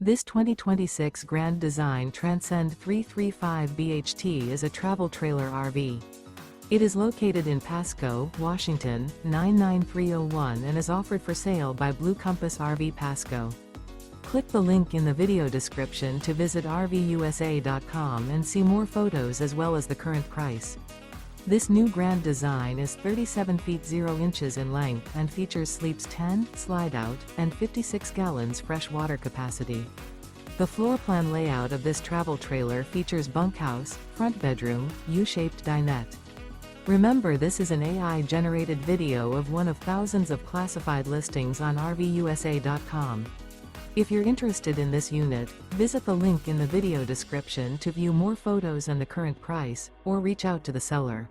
This 2026 Grand Design Transcend 335 BHT is a travel trailer RV. It is located in Pasco, Washington, 99301 and is offered for sale by Blue Compass RV Pasco. Click the link in the video description to visit RVUSA.com and see more photos as well as the current price. This new Grand Design is 37 feet 0 inches in length and features sleeps 10, Slideout, and 56 gallons fresh water capacity. The floor plan layout of this travel trailer features bunkhouse, front bedroom, U-shaped dinette. Remember, this is an AI-generated video of one of thousands of classified listings on RVUSA.com. If you're interested in this unit, visit the link in the video description to view more photos and the current price, or reach out to the seller.